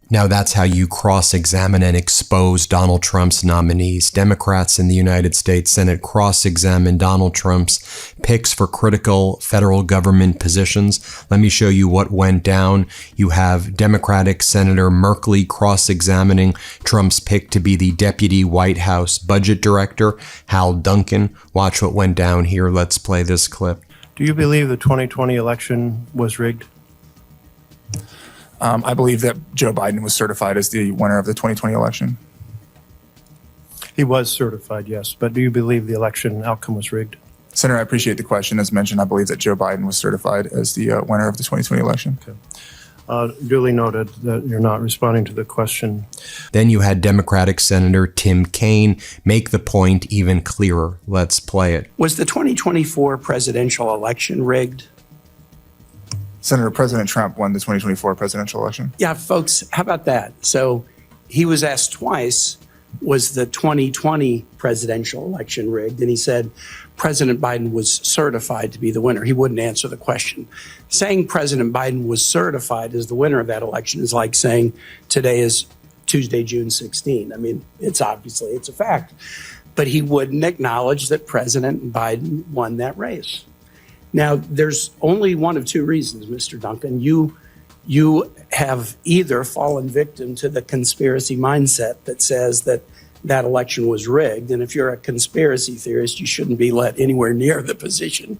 Now that's how you cross-examine and expose Donald Trump's nominees. Democrats in the United States Senate cross-examined Donald Trump's picks for critical federal government positions. Let me show you what went down. You have Democratic Senator Merkley cross-examining Trump's pick to be the Deputy White House Budget Director, Hal Duncan. Watch what went down here. Let's play this clip. Do you believe the 2020 election was rigged? I believe that Joe Biden was certified as the winner of the 2020 election. He was certified, yes. But do you believe the election outcome was rigged? Senator, I appreciate the question. As mentioned, I believe that Joe Biden was certified as the winner of the 2020 election. Okay. Duly noted that you're not responding to the question. Then you had Democratic Senator Tim Kaine make the point even clearer. Let's play it. Was the 2024 presidential election rigged? Senator, President Trump won the 2024 presidential election. Yeah, folks, how about that? So he was asked twice, was the 2020 presidential election rigged? And he said President Biden was certified to be the winner. He wouldn't answer the question. Saying President Biden was certified as the winner of that election is like saying today is Tuesday, June 16. I mean, it's a fact. But he wouldn't acknowledge that President Biden won that race. Now, there's only one of two reasons, Mr. Duncan. You have either fallen victim to the conspiracy mindset that says that that election was rigged. And if you're a conspiracy theorist, you shouldn't be let anywhere near the position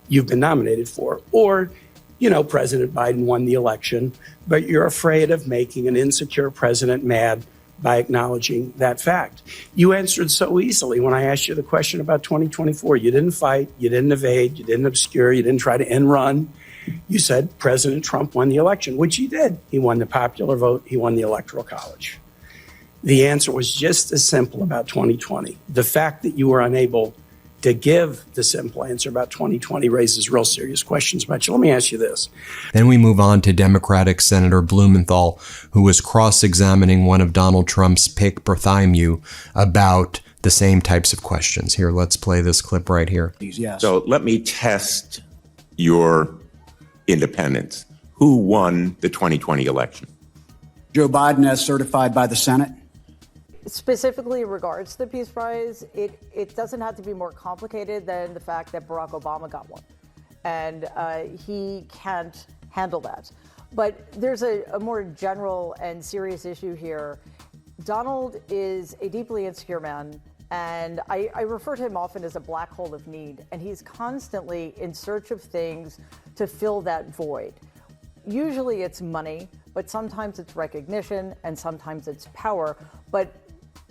you've been nominated for. Or, you know, President Biden won the election, but you're afraid of making an insecure president mad by acknowledging that fact. You answered so easily when I asked you the question about 2024. You didn't fight, you didn't evade, you didn't obscure, you didn't try to end run. You said President Trump won the election, which he did. He won the popular vote, he won the Electoral College. The answer was just as simple about 2020. The fact that you were unable to give the simple answer about 2020 raises real serious questions about you. Let me ask you this. Then we move on to Democratic Senator Blumenthal, who was cross-examining one of Donald Trump's pick, Bartholomew, about the same types of questions. Here, let's play this clip right here. Yes. So let me test your independence. Who won the 2020 election? Joe Biden, as certified by the Senate. Specifically in regards to the Peace Prize, it doesn't have to be more complicated than the fact that Barack Obama got one. And he can't handle that. But there's a more general and serious issue here. Donald is a deeply insecure man, and I refer to him often as a black hole of need. And he's constantly in search of things to fill that void. Usually it's money, but sometimes it's recognition, and sometimes it's power. But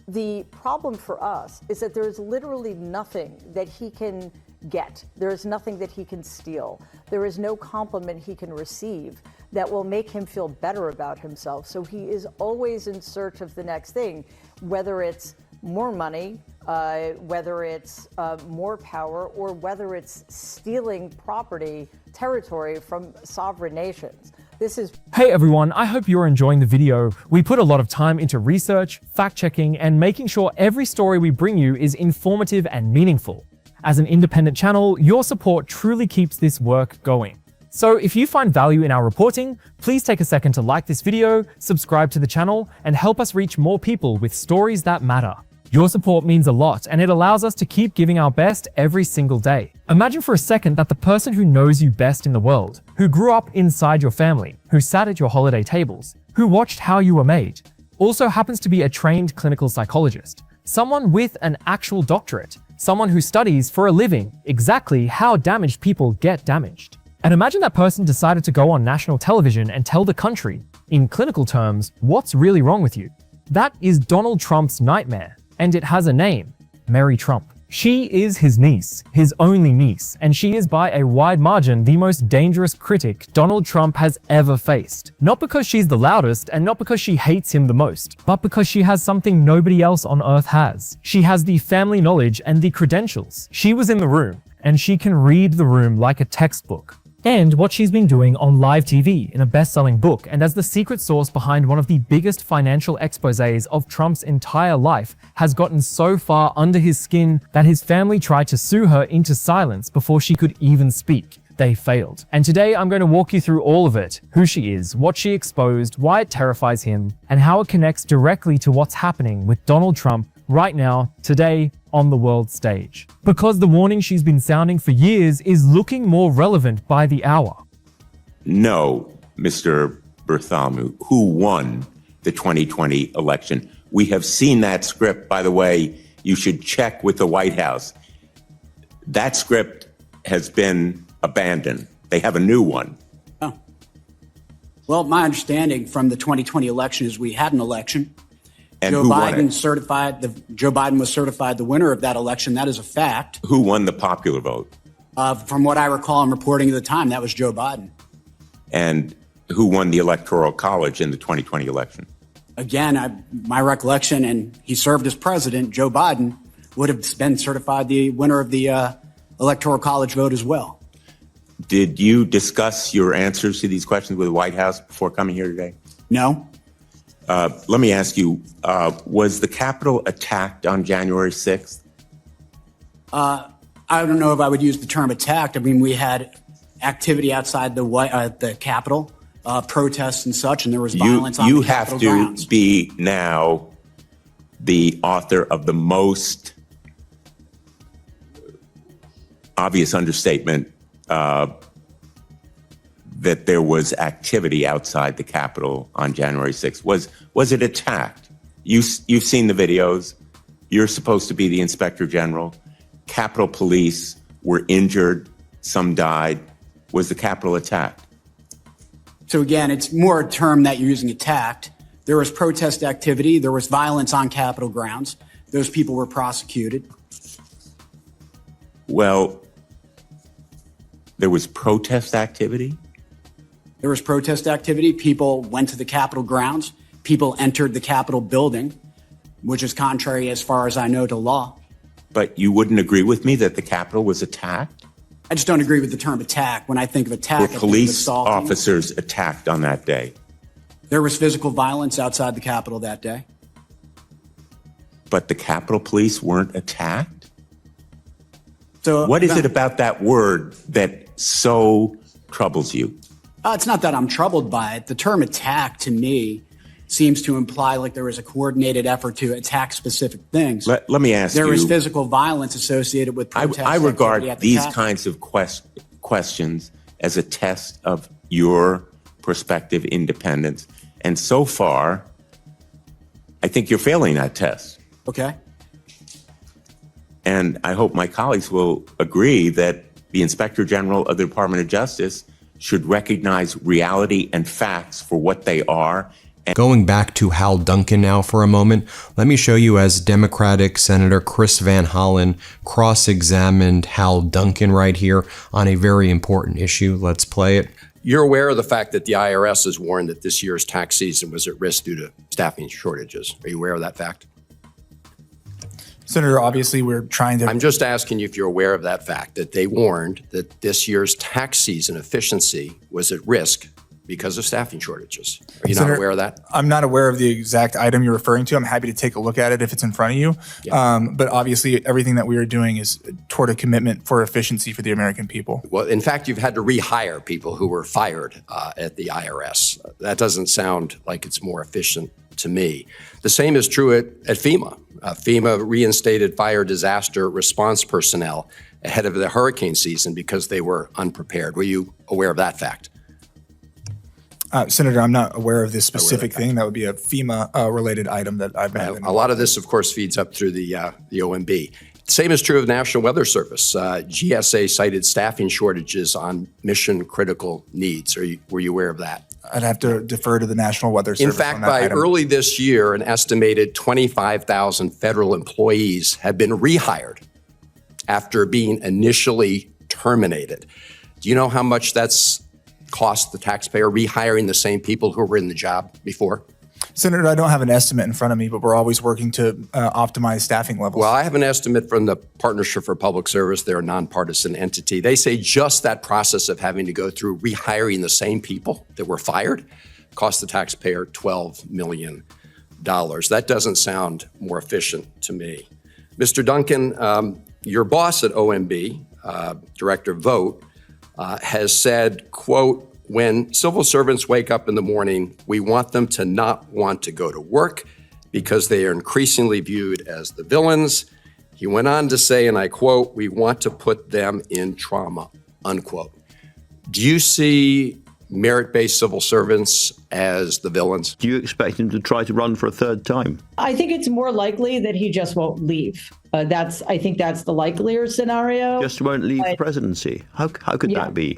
the problem for us is that there is literally nothing that he can get. There is nothing that he can steal. There is no compliment he can receive that will make him feel better about himself. So he is always in search of the next thing, whether it's more money, whether it's more power, or whether it's stealing property, territory from sovereign nations. Hey everyone, I hope you're enjoying the video. We put a lot of time into research, fact-checking, and making sure every story we bring you is informative and meaningful. As an independent channel, your support truly keeps this work going. So if you find value in our reporting, please take a second to like this video, subscribe to the channel, and help us reach more people with stories that matter. Your support means a lot, and it allows us to keep giving our best every single day. Imagine for a second that the person who knows you best in the world, who grew up inside your family, who sat at your holiday tables, who watched how you were made, also happens to be a trained clinical psychologist, someone with an actual doctorate, someone who studies for a living exactly how damaged people get damaged. And imagine that person decided to go on national television and tell the country, in clinical terms, what's really wrong with you. That is Donald Trump's nightmare. And it has a name, Mary Trump. She is his niece, his only niece, and she is by a wide margin the most dangerous critic Donald Trump has ever faced. Not because she's the loudest and not because she hates him the most, but because she has something nobody else on earth has. She has the family knowledge and the credentials. She was in the room, and she can read the room like a textbook. And what she's been doing on live TV in a best-selling book and as the secret source behind one of the biggest financial exposés of Trump's entire life has gotten so far under his skin that his family tried to sue her into silence before she could even speak. they failed. And today I'm going to walk you through all of it, who she is, what she exposed, why it terrifies him, and how it connects directly to what's happening with Donald Trump right now, today, on the world stage. Because the warning she's been sounding for years is looking more relevant by the hour. No, Mr. Bartholomew, who won the 2020 election? We have seen that script. By the way, you should check with the White House. That script has been abandoned. They have a new one. Oh. Well, my understanding from the 2020 election is we had an election. And Joe who won Biden it? Joe Biden was certified the winner of that election. That is a fact. Who won the popular vote? From what I recall in reporting at the time, that was Joe Biden. And who won the Electoral College in the 2020 election? Again, my recollection, and he served as president, Joe Biden would have been certified the winner of the Electoral College vote as well. Did you discuss your answers to these questions with the White House before coming here today? No. Let me ask you, was the Capitol attacked on January 6th? I don't know if I would use the term attacked. I mean, we had activity outside the Capitol, protests and such, and there was violence on the Capitol grounds. You have to be now the author of the most obvious understatement that there was activity outside the Capitol on January 6th. Was it attacked? You've seen the videos. You're supposed to be the Inspector General. Capitol Police were injured. Some died. Was the Capitol attacked? So again, it's more a term that you're using, attacked. There was protest activity. There was violence on Capitol grounds. Those people were prosecuted. Well, there was protest activity? There was protest activity. People went to the Capitol grounds. People entered the Capitol building, which is contrary, as far as I know, to law. But you wouldn't agree with me that the Capitol was attacked? I just don't agree with the term attack. When I think of attack, I Were think of police assaulting. officers attacked on that day? There was physical violence outside the Capitol that day. But the Capitol Police weren't attacked? So What is it about that word that so troubles you? It's not that I'm troubled by it. The term attack to me seems to imply like there was a coordinated effort to attack specific things. Let me ask There you. was physical violence associated with protests. I regard activity at the these Capitol. kinds of questions as a test of your prospective independence. And so far, I think you're failing that test. Okay. And I hope my colleagues will agree that the Inspector General of the Department of Justice should recognize reality and facts for what they are. Going back to Hal Duncan now for a moment, let me show you as Democratic Senator Chris Van Hollen cross-examined Hal Duncan right here on a very important issue. Let's play it. You're aware of the fact that the IRS has warned that this year's tax season was at risk due to staffing shortages. Are you aware of that fact? Senator, obviously, we're trying to. I'm just asking you if you're aware of that fact, that they warned that this year's tax season efficiency was at risk because of staffing shortages. Are you not Senator, aware of that? I'm not aware of the exact item you're referring to. I'm happy to take a look at it if it's in front of you. Yeah. But obviously, everything that we are doing is toward a commitment for efficiency for the American people. Well, in fact, you've had to rehire people who were fired at the IRS. That doesn't sound like it's more efficient to me. The same is true at FEMA. FEMA reinstated fire disaster response personnel ahead of the hurricane season because they were unprepared. Were you aware of that fact? Senator, I'm not aware of this specific thing. That would be a FEMA-related item that I've been. A lot of this, of course, feeds up through the OMB. Same is true of the National Weather Service. GSA cited staffing shortages on mission-critical needs. Were you aware of that? I'd have to defer to the National Weather Service. In fact, on that by item. early this year, an estimated 25,000 federal employees have been rehired after being initially terminated. Do you know how much that's cost the taxpayer rehiring the same people who were in the job before? Senator, I don't have an estimate in front of me, but we're always working to optimize staffing levels. Well, I have an estimate from the Partnership for Public Service. They're a nonpartisan entity. They say just that process of having to go through rehiring the same people that were fired cost the taxpayer $12 million. That doesn't sound more efficient to me. Mr. Duncan, your boss at OMB, Director Vogt, has said, quote, when civil servants wake up in the morning, we want them to not want to go to work because they are increasingly viewed as the villains. He went on to say, and I quote, we want to put them in trauma, unquote. Do you see merit-based civil servants as the villains? Do you expect him to try to run for a third time? I think it's more likely that he just won't leave. I think that's the likelier scenario. Just won't leave the presidency. How could that be?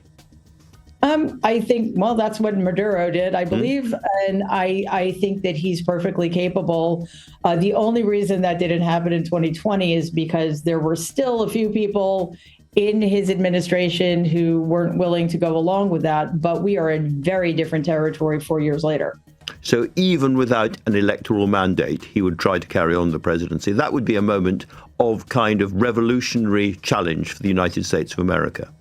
I think, well, that's what Maduro did, I believe. And I think that he's perfectly capable. The only reason that didn't happen in 2020 is because there were still a few people in his administration who weren't willing to go along with that. But we are in very different territory 4 years later. So even without an electoral mandate, he would try to carry on the presidency. That would be a moment of kind of revolutionary challenge for the United States of America.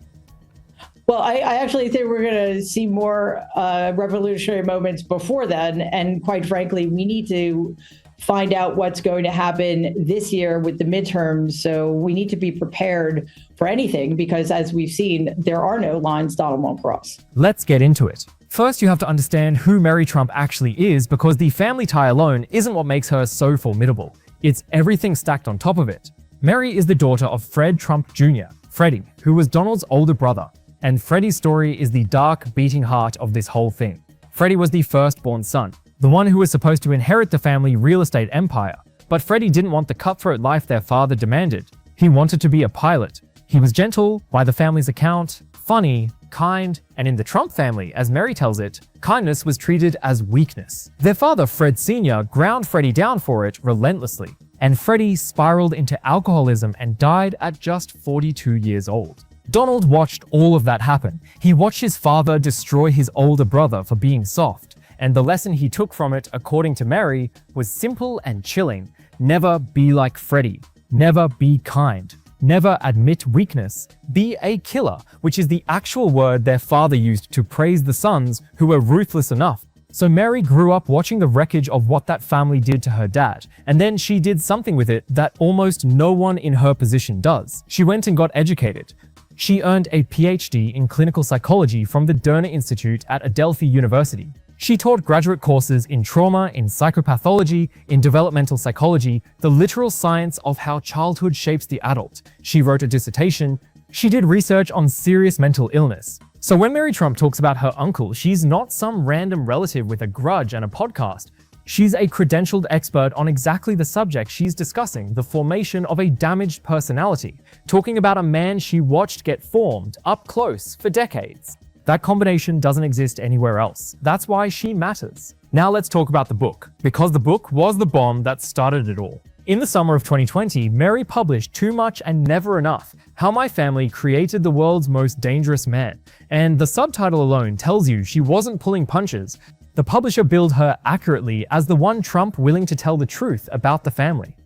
Well, I actually think we're going to see more revolutionary moments before then. And quite frankly, we need to find out what's going to happen this year with the midterms. So we need to be prepared for anything because, as we've seen, there are no lines Donald won't cross. Let's get into it. First, you have to understand who Mary Trump actually is because the family tie alone isn't what makes her so formidable. It's everything stacked on top of it. Mary is the daughter of Fred Trump Jr., Freddie, who was Donald's older brother. And Freddie's story is the dark, beating heart of this whole thing. Freddie was the firstborn son, the one who was supposed to inherit the family real estate empire. But Freddie didn't want the cutthroat life their father demanded. He wanted to be a pilot. He was gentle, by the family's account, funny, kind, and in the Trump family, as Mary tells it, kindness was treated as weakness. Their father, Fred Sr., ground Freddie down for it relentlessly. And Freddie spiraled into alcoholism and died at just 42 years old. Donald watched all of that happen. He watched his father destroy his older brother for being soft, and the lesson he took from it, according to Mary, was simple and chilling. Never be like Freddie. Never be kind. Never admit weakness. Be a killer, which is the actual word their father used to praise the sons who were ruthless enough. So Mary grew up watching the wreckage of what that family did to her dad, and then she did something with it that almost no one in her position does. She went and got educated. She earned a PhD in clinical psychology from the Derner Institute at Adelphi University. She taught graduate courses in trauma, in psychopathology, in developmental psychology, the literal science of how childhood shapes the adult. She wrote a dissertation. She did research on serious mental illness. So when Mary Trump talks about her uncle, she's not some random relative with a grudge and a podcast. She's a credentialed expert on exactly the subject she's discussing, the formation of a damaged personality, talking about a man she watched get formed up close for decades. That combination doesn't exist anywhere else. That's why she matters. Now let's talk about the book, because the book was the bomb that started it all. In the summer of 2020, Mary published Too Much and Never Enough: How My Family Created the World's Most Dangerous Man. And the subtitle alone tells you she wasn't pulling punches. The publisher billed her accurately as the one Trump willing to tell the truth about the family.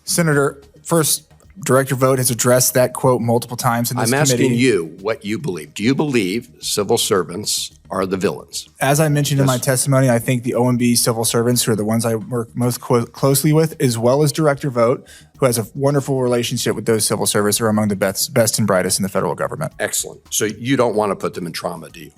Senator, first, Director Vogt has addressed that quote multiple times in this committee. I'm asking you what you believe. Do you believe civil servants are the villains? As I mentioned in my testimony, I think the OMB civil servants, who are the ones I work most closely with, as well as Director Vogt, who has a wonderful relationship with those civil servants, are among the best and brightest in the federal government. Excellent. So you don't want to put them in trauma, do you?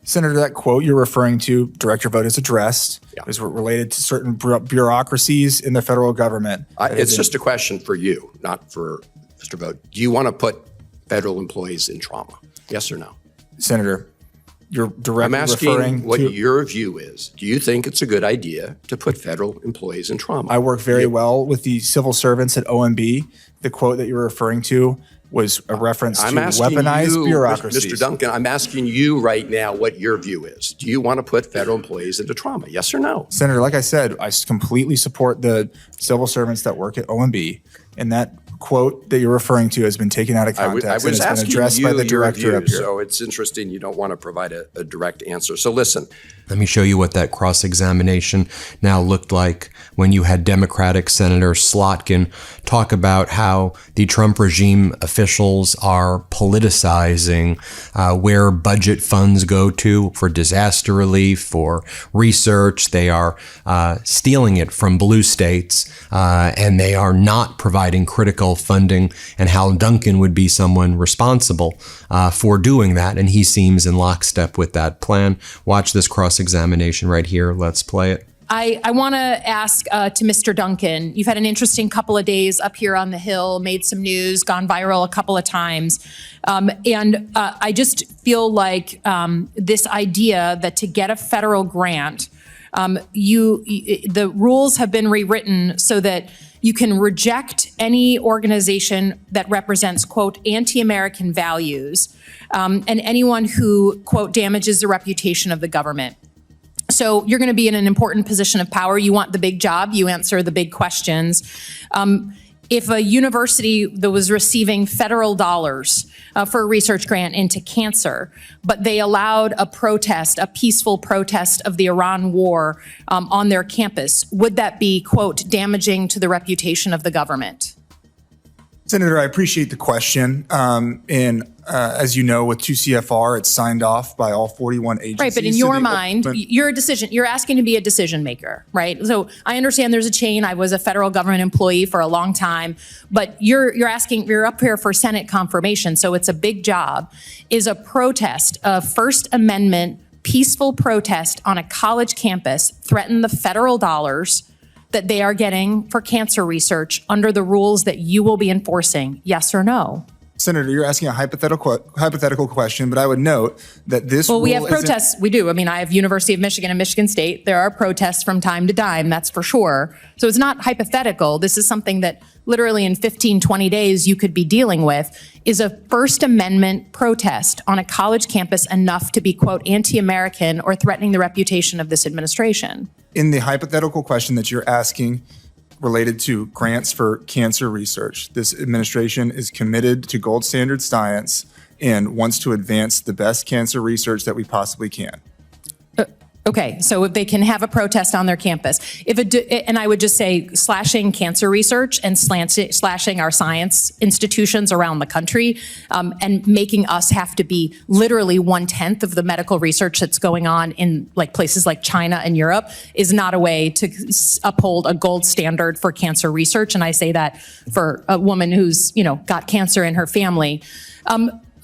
Senator, that quote you're referring to, Director Vogt has addressed, is related to certain bureaucracies in the federal government. It's just a question for you, not for Mr. Vogt. Do you want to put federal employees in trauma? Yes or no? Senator, you're directly I'm asking referring what to, your view is. Do you think it's a good idea to put federal employees in trauma? I work very well with the civil servants at OMB. The quote that you're referring to was a reference to weaponized bureaucracies. Mr. Duncan, I'm asking you right now what your view is. Do you want to put federal employees into trauma? Yes or no? Senator, like I said, I completely support the civil servants that work at OMB, and that quote that you're referring to has been taken out of context and has been addressed by the director up here. So it's interesting you don't want to provide a direct answer. So listen. Let me show you what that cross-examination now looked like when you had Democratic Senator Slotkin talk about how the Trump regime officials are politicizing where budget funds go to for disaster relief, for research. They are stealing it from blue states, and they are not providing critical critical funding, and Hal Duncan would be someone responsible for doing that. And he seems in lockstep with that plan. Watch this cross-examination right here. Let's play it. I want to ask to Mr. Duncan, you've had an interesting couple of days up here on the Hill, made some news, gone viral a couple of times. And I just feel like this idea that to get a federal grant, the rules have been rewritten so that you can reject any organization that represents, quote, anti-American values, and anyone who, quote, damages the reputation of the government. So you're going to be in an important position of power. You want the big job. You answer the big questions. If a university that was receiving federal dollars for a research grant into cancer, but they allowed a protest, a peaceful protest of the Iran war on their campus, would that be, quote, damaging to the reputation of the government? Senator, I appreciate the question. As you know, with 2 CFR, it's signed off by all 41 agencies. Right, but in your mind, you're asking to be a decision maker, right? So I understand there's a chain. I was a federal government employee for a long time, but you're up here for Senate confirmation, so it's a big job. Is a protest, a First Amendment peaceful protest on a college campus threaten the federal dollars that they are getting for cancer research under the rules that you will be enforcing? Yes or no? Senator, you're asking a hypothetical question, but I would note that this Well, we have protests. We do. I mean, I have University of Michigan and Michigan State. There are protests from time to time, that's for sure. So it's not hypothetical. This is something that literally in 15, 20 days you could be dealing with. Is a First Amendment protest on a college campus enough to be, quote, anti-American or threatening the reputation of this administration? In the hypothetical question that you're asking, related to grants for cancer research, this administration is committed to gold standard science and wants to advance the best cancer research that we possibly can. Okay, so if they can have a protest on their campus, and I would just say slashing cancer research and slashing our science institutions around the country, and making us have to be literally 1/10 of the medical research that's going on in like places like China and Europe is not a way to uphold a gold standard for cancer research. And I say that for a woman who's, got cancer in her family.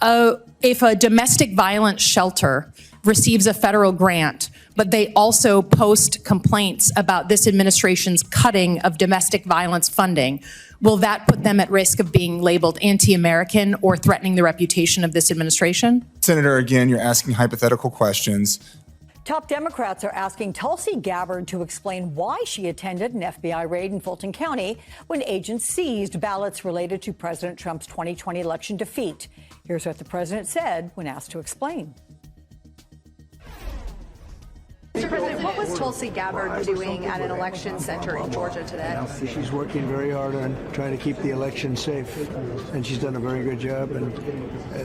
If a domestic violence shelter receives a federal grant, but they also post complaints about this administration's cutting of domestic violence funding, will that put them at risk of being labeled anti-American or threatening the reputation of this administration? Senator, again, you're asking hypothetical questions. Top Democrats are asking Tulsi Gabbard to explain why she attended an FBI raid in Fulton County when agents seized ballots related to President Trump's 2020 election defeat. Here's what the president said when asked to explain. Mr. President, what was Tulsi Gabbard doing at an election center in Georgia today? She's working very hard on trying to keep the election safe, and she's done a very good job. And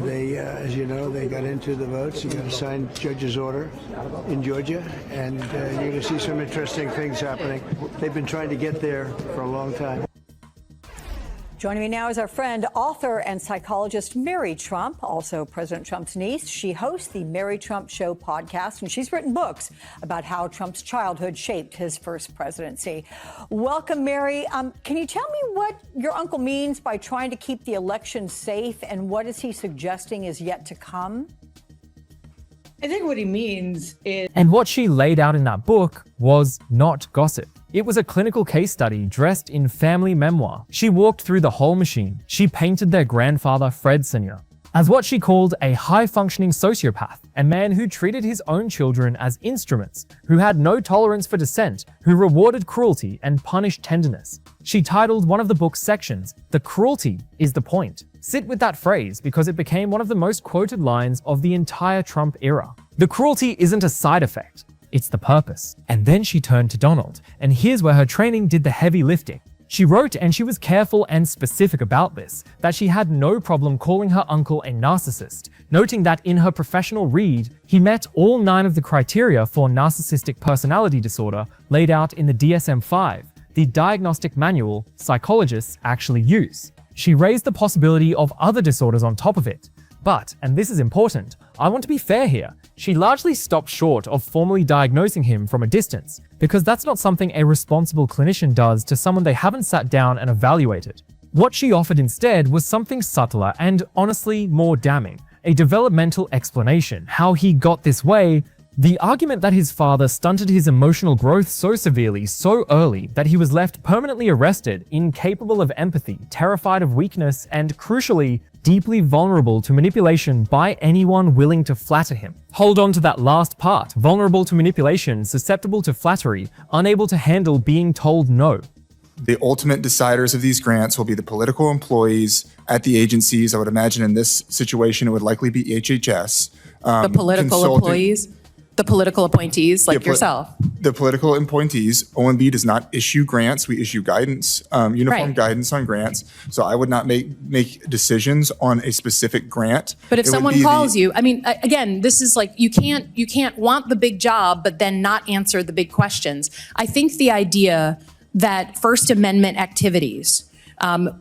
they, as you know, they got into the votes. You got a signed judge's order in Georgia, and you're going to see some interesting things happening. They've been trying to get there for a long time. Joining me now is our friend, author and psychologist Mary Trump, also President Trump's niece. She hosts the Mary Trump Show podcast, and she's written books about how Trump's childhood shaped his first presidency. Welcome, Mary. Can you tell me what your uncle means by trying to keep the election safe, and what is he suggesting is yet to come? I think what he means is... And what she laid out in that book was not gossip. It was a clinical case study dressed in family memoir. She walked through the whole machine. She painted their grandfather, Fred Sr., as what she called a high-functioning sociopath, a man who treated his own children as instruments, who had no tolerance for dissent, who rewarded cruelty and punished tenderness. She titled one of the book's sections, "The Cruelty is the Point." Sit with that phrase because it became one of the most quoted lines of the entire Trump era. The cruelty isn't a side effect, it's the purpose. And then she turned to Donald, and here's where her training did the heavy lifting. She wrote, and she was careful and specific about this, that she had no problem calling her uncle a narcissist, noting that in her professional read, he met all 9 of the criteria for narcissistic personality disorder laid out in the DSM-5, the diagnostic manual psychologists actually use. She raised the possibility of other disorders on top of it. But, and this is important, I want to be fair here, she largely stopped short of formally diagnosing him from a distance, because that's not something a responsible clinician does to someone they haven't sat down and evaluated. What she offered instead was something subtler and honestly more damning, a developmental explanation how he got this way. The argument that his father stunted his emotional growth so severely, so early, that he was left permanently arrested, incapable of empathy, terrified of weakness, and crucially, deeply vulnerable to manipulation by anyone willing to flatter him. Hold on to that last part, vulnerable to manipulation, susceptible to flattery, unable to handle being told no. The ultimate deciders of these grants will be the political employees at the agencies. I would imagine in this situation, it would likely be HHS. The political employees? The political appointees like yourself. The political appointees. OMB does not issue grants. We issue guidance, uniform Right. guidance on grants. So I would not make decisions on a specific grant. But if It would someone be calls you, I mean, again, this is like you can't want the big job but then not answer the big questions. I think the idea that First Amendment activities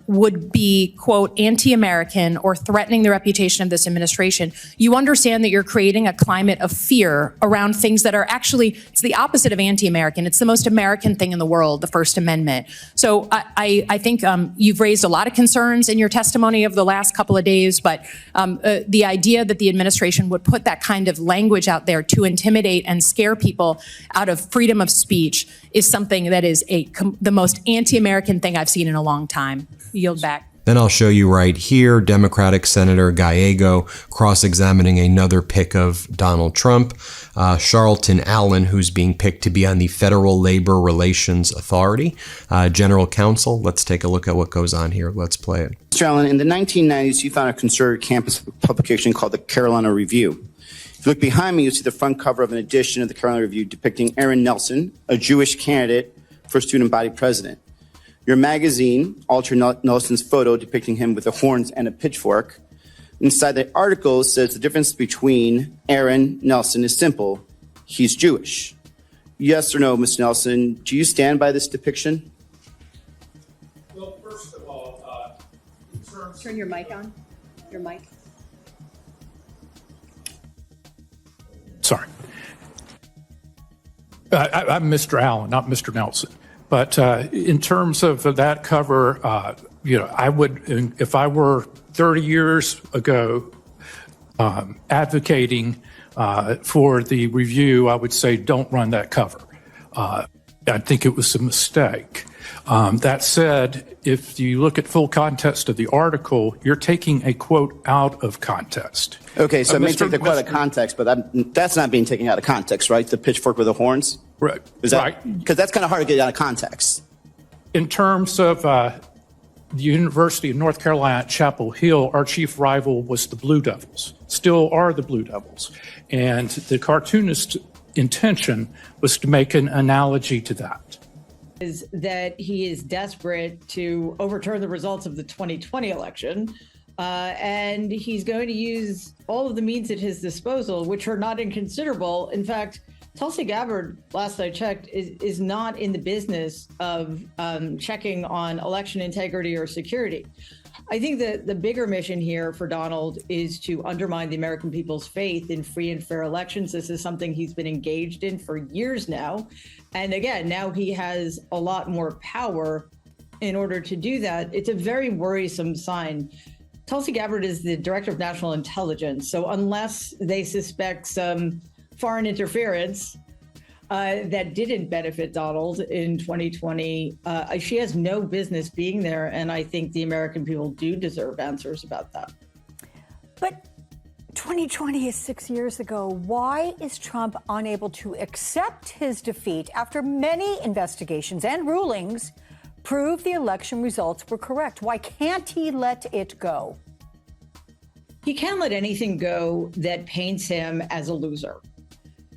would be, quote, anti-American or threatening the reputation of this administration, you understand that you're creating a climate of fear around things that are actually, it's the opposite of anti-American. It's the most American thing in the world, the First Amendment. So I think you've raised a lot of concerns in your testimony of the last couple of days, but the idea that the administration would put that kind of language out there to intimidate and scare people out of freedom of speech is something that is the most anti-American thing I've seen in a long time. Yield back. Then I'll show you right here, Democratic Senator Gallego cross-examining another pick of Donald Trump, Charlton Allen, who's being picked to be on the Federal Labor Relations Authority, General Counsel. Let's take a look at what goes on here. Let's play it. Mr. Allen, in the 1990s, you founded a conservative campus publication called the Carolina Review. If you look behind me, you'll see the front cover of an edition of the Carolina Review depicting Aaron Nelson, a Jewish candidate for student body president. Your magazine altered Nelson's photo depicting him with the horns and a pitchfork. Inside the article says the difference between Aaron Nelson is simple. He's Jewish. Yes or no, Mr. Nelson, do you stand by this depiction? Well, first of all, Turn your mic on. Your mic. Sorry. I'm Mr. Allen, not Mr. Nelson. But in terms of that cover, I would, if I were 30 years ago advocating for the review, I would say don't run that cover. I think it was a mistake. That said, if you look at full context of the article, you're taking a quote out of context. Okay, so it may take the quote out of context, but that's not being taken out of context, right? The pitchfork with the horns? Right. Right. Because that's kind of hard to get out of context. In terms of the University of North Carolina at Chapel Hill, our chief rival was the Blue Devils, still are the Blue Devils. And the cartoonist's intention was to make an analogy to that. Is that he is desperate to overturn the results of the 2020 election. And he's going to use all of the means at his disposal, which are not inconsiderable. In fact, Tulsi Gabbard, last I checked, is not in the business of checking on election integrity or security. I think that the bigger mission here for Donald is to undermine the American people's faith in free and fair elections. This is something he's been engaged in for years now. And again, now he has a lot more power in order to do that. It's a very worrisome sign. Tulsi Gabbard is the director of national intelligence. So unless they suspect some foreign interference that didn't benefit Donald in 2020, she has no business being there. And I think the American people do deserve answers about that. But 2020 is 6 years ago. Why is Trump unable to accept his defeat after many investigations and rulings prove the election results were correct? Why can't he let it go? He can't let anything go that paints him as a loser.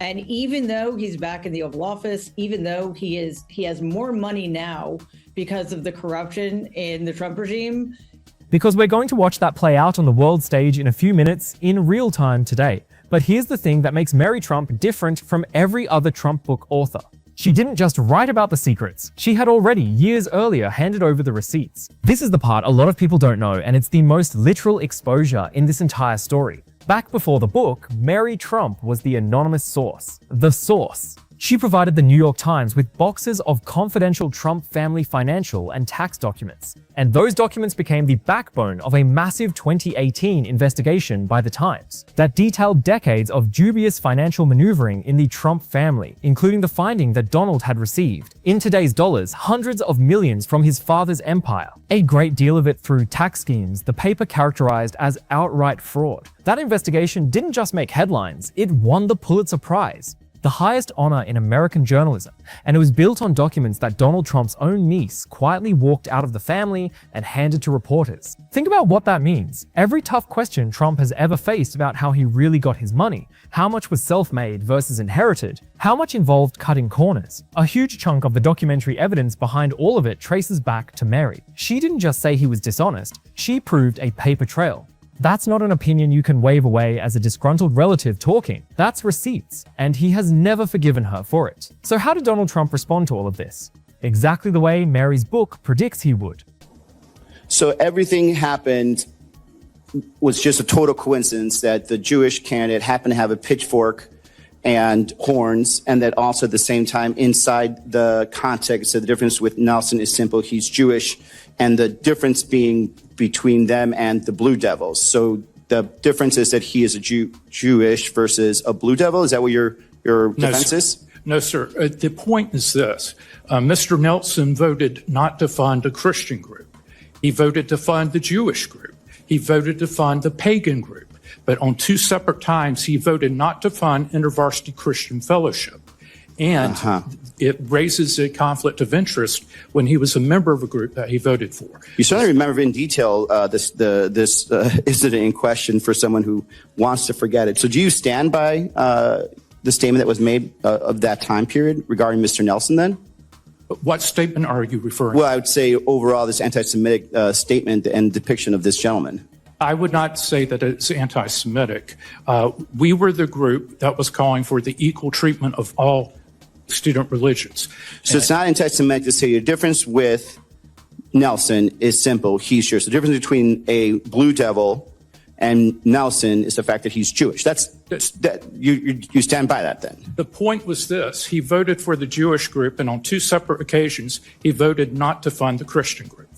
And even though he's back in the Oval Office, even though he has more money now because of the corruption in the Trump regime. Because we're going to watch that play out on the world stage in a few minutes in real time today. But here's the thing that makes Mary Trump different from every other Trump book author. She didn't just write about the secrets, she had already, years earlier, handed over the receipts. This is the part a lot of people don't know, and it's the most literal exposure in this entire story. Back before the book, Mary Trump was the anonymous source. The source. She provided the New York Times with boxes of confidential Trump family financial and tax documents, and those documents became the backbone of a massive 2018 investigation by the Times that detailed decades of dubious financial maneuvering in the Trump family, including the finding that Donald had received, in today's dollars, hundreds of millions from his father's empire, a great deal of it through tax schemes the paper characterized as outright fraud. That investigation didn't just make headlines, it won the Pulitzer Prize, the highest honor in American journalism, and it was built on documents that Donald Trump's own niece quietly walked out of the family and handed to reporters. Think about what that means. Every tough question Trump has ever faced about how he really got his money, how much was self-made versus inherited, how much involved cutting corners. A huge chunk of the documentary evidence behind all of it traces back to Mary. She didn't just say he was dishonest, she proved a paper trail. That's not an opinion you can wave away as a disgruntled relative talking. That's receipts, and he has never forgiven her for it. So how did Donald Trump respond to all of this? Exactly the way Mary's book predicts he would. So everything happened was just a total coincidence that the Jewish candidate happened to have a pitchfork and horns, and that also at the same time inside the context of the difference with Nelson is simple, he's Jewish, and the difference being between them and the Blue Devils. So the difference is that he is a Jewish versus a Blue Devil. Is that what your defense is? No, sir. The point is this. Mr. Nelson voted not to fund a Christian group. He voted to fund the Jewish group. He voted to fund the pagan group. But on two separate times, he voted not to fund InterVarsity Christian Fellowship. And it raises a conflict of interest when he was a member of a group that he voted for. You certainly remember in detail this incident in question for someone who wants to forget it. So do you stand by the statement that was made of that time period regarding Mr. Nelson then? What statement are you referring to? Well, I would say overall this anti-Semitic statement and depiction of this gentleman. I would not say that it's anti-Semitic. We were the group that was calling for the equal treatment of all student religions. So it's not anti-Semitic to say the difference with Nelson is simple, he's Jewish. The difference between a Blue Devil and Nelson is the fact that he's Jewish. You stand by that then? The point was this. He voted for the Jewish group, and on two separate occasions, he voted not to fund the Christian group.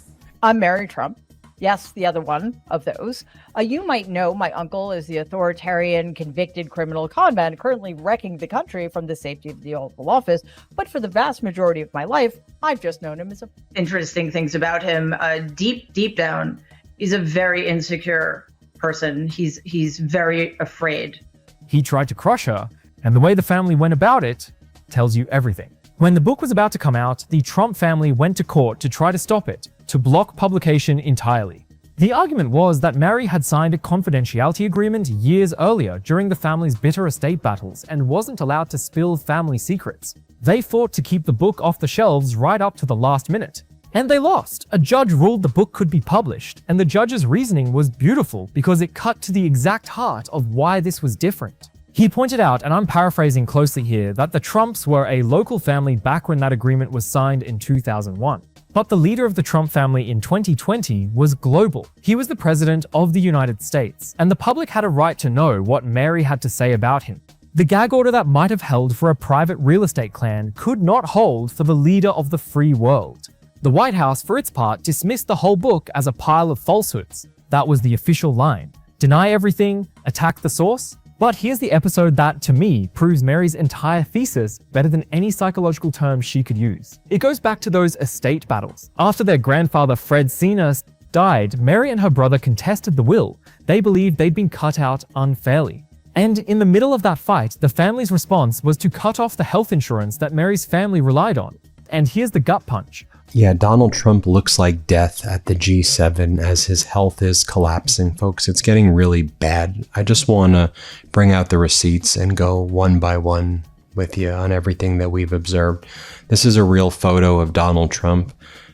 I'm Mary Trump. Yes, the other one of those. You might know my uncle is the authoritarian, convicted criminal con man currently wrecking the country from the safety of the Oval Office. But for the vast majority of my life, I've just known him as interesting things about him. Deep down, he's a very insecure person. He's very afraid. He tried to crush her, and the way the family went about it tells you everything. When the book was about to come out, the Trump family went to court to try to stop it, to block publication entirely. The argument was that Mary had signed a confidentiality agreement years earlier during the family's bitter estate battles and wasn't allowed to spill family secrets. They fought to keep the book off the shelves right up to the last minute. And they lost. A judge ruled the book could be published, and the judge's reasoning was beautiful because it cut to the exact heart of why this was different. He pointed out, and I'm paraphrasing closely here, that the Trumps were a local family back when that agreement was signed in 2001. But the leader of the Trump family in 2020 was global. He was the president of the United States, and the public had a right to know what Mary had to say about him. The gag order that might have held for a private real estate clan could not hold for the leader of the free world. The White House, for its part, dismissed the whole book as a pile of falsehoods. That was the official line. Deny everything, attack the source. But here's the episode that, to me, proves Mary's entire thesis better than any psychological term she could use. It goes back to those estate battles. After their grandfather Fred Sr. died, Mary and her brother contested the will. They believed they'd been cut out unfairly. And in the middle of that fight, the family's response was to cut off the health insurance that Mary's family relied on. And here's the gut punch. Yeah, Donald Trump looks like death at the G7 as his health is collapsing, folks. It's getting really bad. I just want to bring out the receipts and go one by one with you on everything that we've observed. This is a real photo of Donald Trump.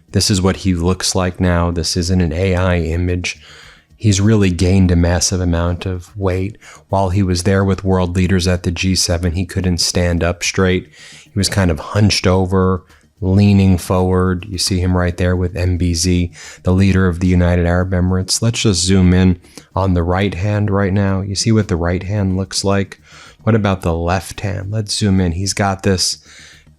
This is what he looks like now. This isn't an AI image. He's really gained a massive amount of weight. While he was there with world leaders at the G7, he couldn't stand up straight. He was kind of hunched over, leaning forward. You see him right there with MBZ, the leader of the United Arab Emirates. Let's just zoom in on the right hand right now. You see what the right hand looks like? What about the left hand? Let's zoom in. He's got this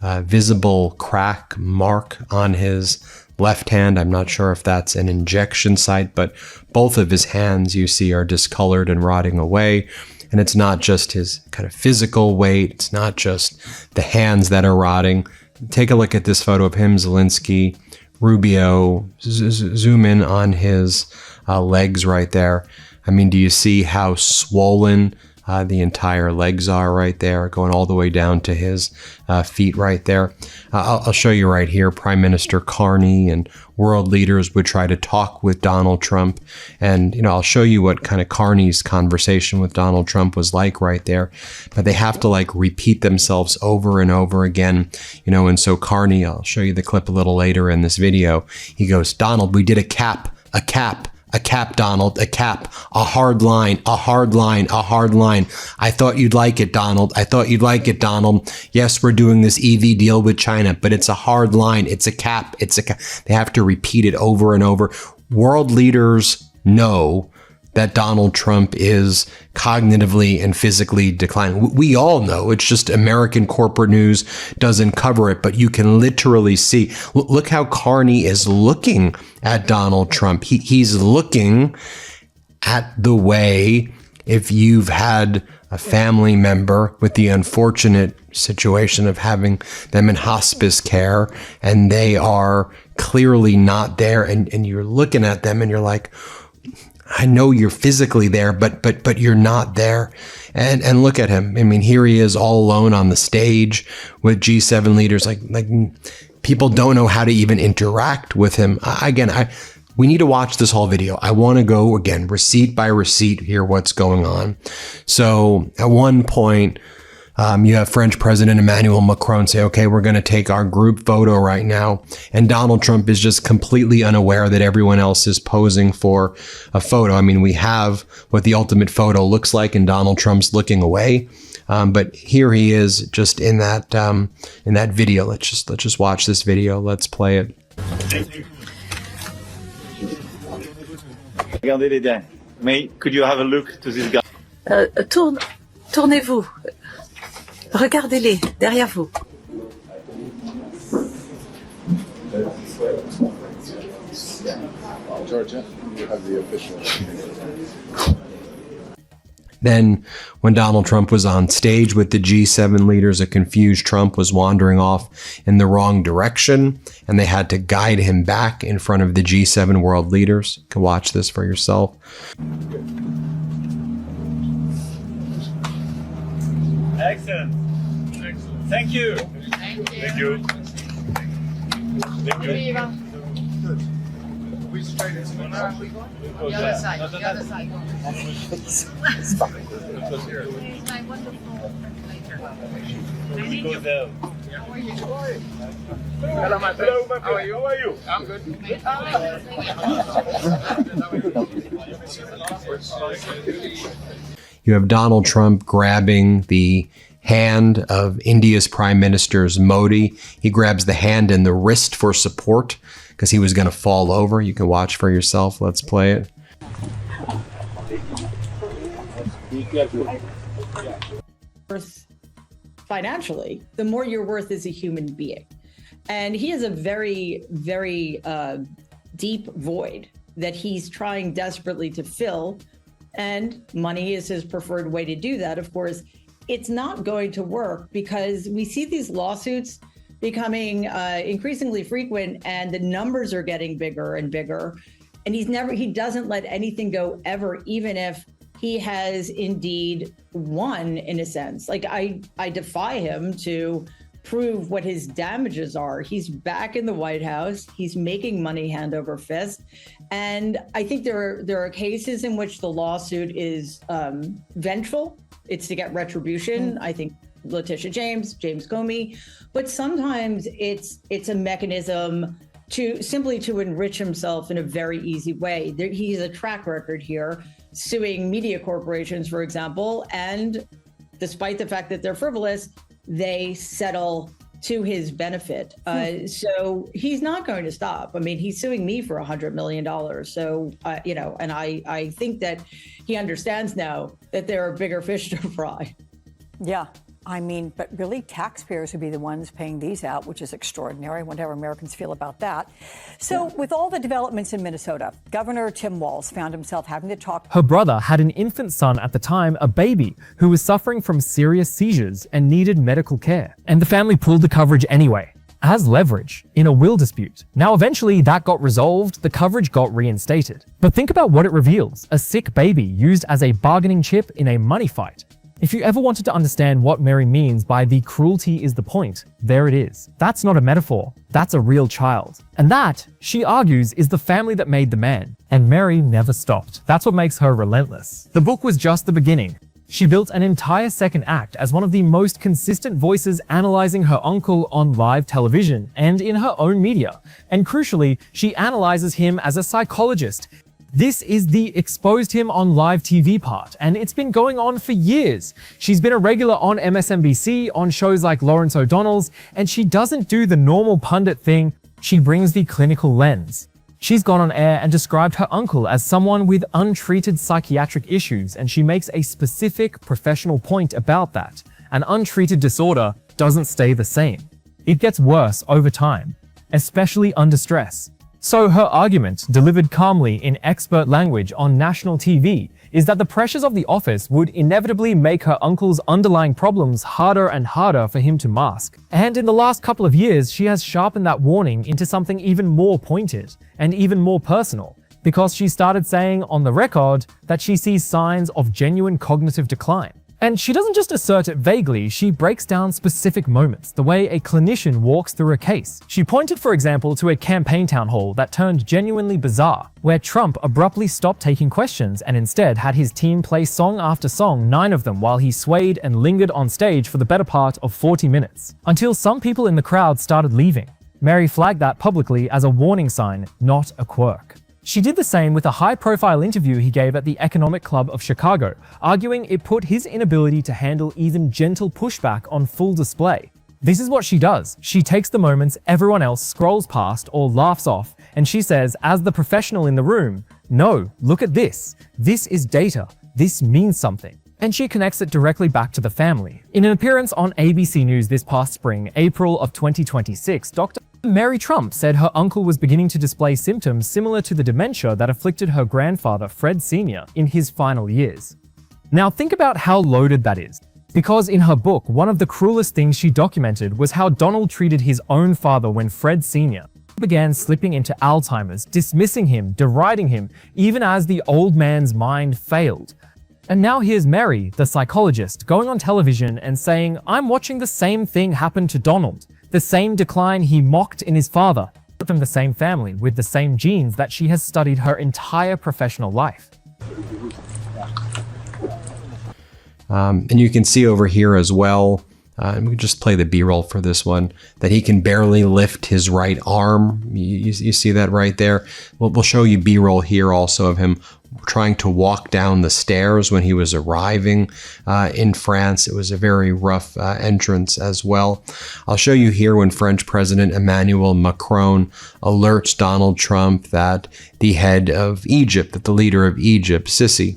visible crack mark on his left hand. I'm not sure if that's an injection site, but both of his hands you see are discolored and rotting away. And it's not just his kind of physical weight. It's not just the hands that are rotting. Take a look at this photo of him, Zelensky, Rubio. Zoom in on his legs right there. I mean, do you see how swollen the entire legs are right there, going all the way down to his feet right there? I'll show you right here. Prime Minister Carney and world leaders would try to talk with Donald Trump. And, I'll show you what kind of Carney's conversation with Donald Trump was like right there. But they have to repeat themselves over and over again, and so Carney, I'll show you the clip a little later in this video. He goes, "Donald, we did a cap, Donald, a cap, a hard line, a hard line, a hard line. I thought you'd like it, Donald. I thought you'd like it, Donald. Yes, we're doing this EV deal with China, but it's a hard line. It's a cap. It's a cap." They have to repeat it over and over. World leaders know that Donald Trump is cognitively and physically declining. We all know. It's just American corporate news doesn't cover it, but you can literally see. Look how Carney is looking at Donald Trump. He's looking at the way, if you've had a family member with the unfortunate situation of having them in hospice care and they are clearly not there, and you're looking at them and you're like, I know you're physically there, but you're not there. And look at him. I mean, here he is all alone on the stage with G7 leaders. Like people don't know how to even interact with him. We need to watch this whole video. I want to go again, receipt by receipt, hear what's going on. So at one point, you have French President Emmanuel Macron say, okay, we're going to take our group photo right now. And Donald Trump is just completely unaware that everyone else is posing for a photo. I mean, we have what the ultimate photo looks like, and Donald Trump's looking away. But here he is just in that video. Let's just watch this video. Let's play it. Regardez les dents. May, could you have a look to this guy? Tournez-vous. Regardez-les derrière vous. Georgia, you have the official. Then when Donald Trump was on stage with the G7 leaders, a confused Trump was wandering off in the wrong direction, and they had to guide him back in front of the G7 world leaders. You can watch this for yourself. Excellent. Thank you. Thank you. Thank you. We straight into the The other side. The other side. My wonderful translator. We go there. How are you? Hello, my friend. How are you? How are you? I'm good. You have Donald Trump grabbing the hand of India's Prime Minister Modi. He grabs the hand and the wrist for support because he was going to fall over. You can watch for yourself. Let's play it. Financially, the more you're worth as a human being. And he has a very, very deep void that he's trying desperately to fill. And money is his preferred way to do that. Of course, it's not going to work because we see these lawsuits becoming increasingly frequent, and the numbers are getting bigger and bigger. And he doesn't let anything go ever, even if he has indeed won, in a sense. Like, I defy him to prove what his damages are. He's back in the White House. He's making money hand over fist. And I think there are cases in which the lawsuit is vengeful. It's to get retribution. I think Letitia James Comey, but sometimes it's a mechanism to simply to enrich himself in a very easy way. He has a track record here suing media corporations, for example, and despite the fact that they're frivolous, they settle to his benefit. So he's not going to stop. I mean, he's suing me for $100 million. So, and I think that he understands now that there are bigger fish to fry. Yeah. I mean, but really, taxpayers would be the ones paying these out, which is extraordinary, whatever Americans feel about that. So with all the developments in Minnesota, Governor Tim Walz found himself having to talk. Her brother had an infant son at the time, a baby, who was suffering from serious seizures and needed medical care. And the family pulled the coverage anyway, as leverage in a will dispute. Now, eventually that got resolved, the coverage got reinstated. But think about what it reveals: a sick baby used as a bargaining chip in a money fight. If you ever wanted to understand what Mary means by "the cruelty is the point," there it is. That's not a metaphor, that's a real child. And that, she argues, is the family that made the man. And Mary never stopped. That's what makes her relentless. The book was just the beginning. She built an entire second act as one of the most consistent voices analyzing her uncle on live television and in her own media. And crucially, she analyzes him as a psychologist. This is the exposed him on live TV part, and it's been going on for years. She's been a regular on MSNBC, on shows like Lawrence O'Donnell's, and she doesn't do the normal pundit thing, she brings the clinical lens. She's gone on air and described her uncle as someone with untreated psychiatric issues, and she makes a specific professional point about that. An untreated disorder doesn't stay the same. It gets worse over time, especially under stress. So her argument, delivered calmly in expert language on national TV, is that the pressures of the office would inevitably make her uncle's underlying problems harder and harder for him to mask. And in the last couple of years, she has sharpened that warning into something even more pointed and even more personal, because she started saying on the record that she sees signs of genuine cognitive decline. And she doesn't just assert it vaguely, she breaks down specific moments, the way a clinician walks through a case. She pointed, for example, to a campaign town hall that turned genuinely bizarre, where Trump abruptly stopped taking questions and instead had his team play song after song, 9 of them, while he swayed and lingered on stage for the better part of 40 minutes, until some people in the crowd started leaving. Mary flagged that publicly as a warning sign, not a quirk. She did the same with a high-profile interview he gave at the Economic Club of Chicago, arguing it put his inability to handle even gentle pushback on full display. This is what she does. She takes the moments everyone else scrolls past or laughs off, and she says, as the professional in the room, "No, look at this. This is data. This means something." And she connects it directly back to the family. In an appearance on ABC News this past spring, April of 2026, Dr. Mary Trump said her uncle was beginning to display symptoms similar to the dementia that afflicted her grandfather, Fred Sr., in his final years. Now think about how loaded that is. Because in her book, one of the cruelest things she documented was how Donald treated his own father when Fred Sr. began slipping into Alzheimer's, dismissing him, deriding him, even as the old man's mind failed. And now here's Mary, the psychologist, going on television and saying, "I'm watching the same thing happen to Donald. The same decline he mocked in his father, from the same family, with the same genes that she has studied her entire professional life." And you can see over here as well, and we can just play the B-roll for this one, that he can barely lift his right arm. You see that right there? We'll show you B-roll here also of him trying to walk down the stairs when he was arriving in France. It was a very rough entrance as well. I'll show you here when French President Emmanuel Macron alerts Donald Trump that the head of Egypt, that the leader of Egypt, Sisi,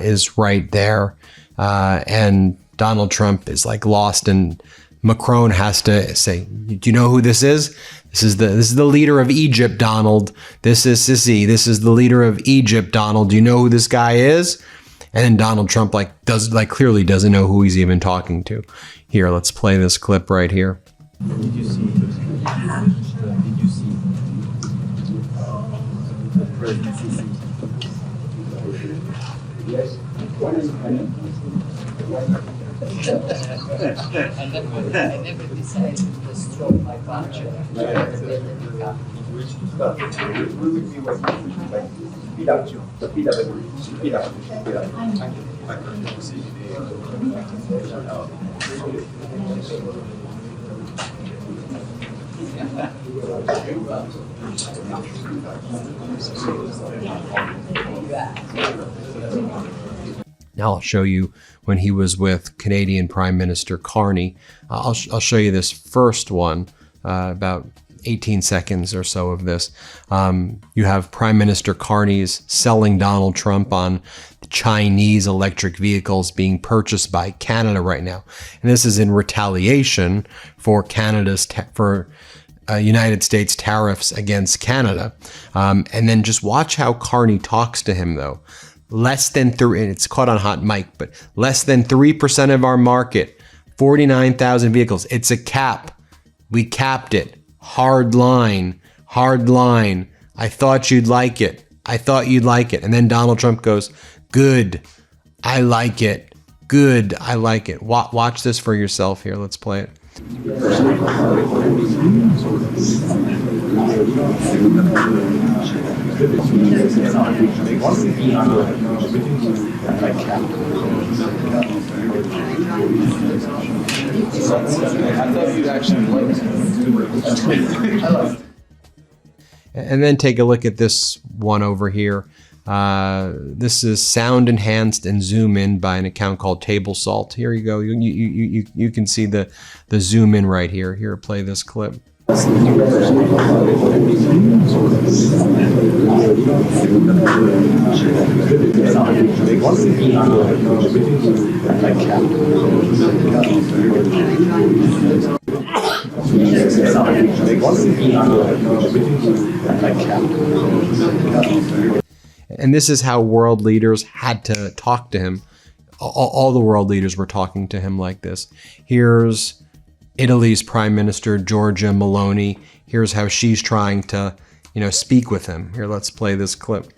is right there. And Donald Trump is like lost, and Macron has to say, "Do you know who this is? This is the leader of Egypt, Donald. This is Sisi. This is the leader of Egypt, Donald. Do you know who this guy is?" And then Donald Trump clearly doesn't know who he's even talking to. Here, let's play this clip right here. Did you see President Sisi? Yes. I never decided to stroke my culture. Now I'll show you when he was with Canadian Prime Minister Carney. I'll show you this first one about 18 seconds or so of this. You have Prime Minister Carney's selling Donald Trump on Chinese electric vehicles being purchased by Canada right now. And this is in retaliation for United States tariffs against Canada. And then just watch how Carney talks to him, though. Less than 3, and it's caught on hot mic, but less than 3% of our market, 49,000 vehicles. It's a cap. We capped it. Hard line. Hard line. I thought you'd like it. I thought you'd like it. And then Donald Trump goes, good. I like it. Good. I like it. Watch this for yourself here. Let's play it. And then take a look at this one over here. This is sound enhanced and zoom in by an account called Table Salt. Here you go. You can see the zoom in right here. Here, play this clip. And this is how world leaders had to talk to him. All the world leaders were talking to him like this. Here's Italy's Prime Minister, Giorgia Meloni. Here's how she's trying to, speak with him. Here, let's play this clip.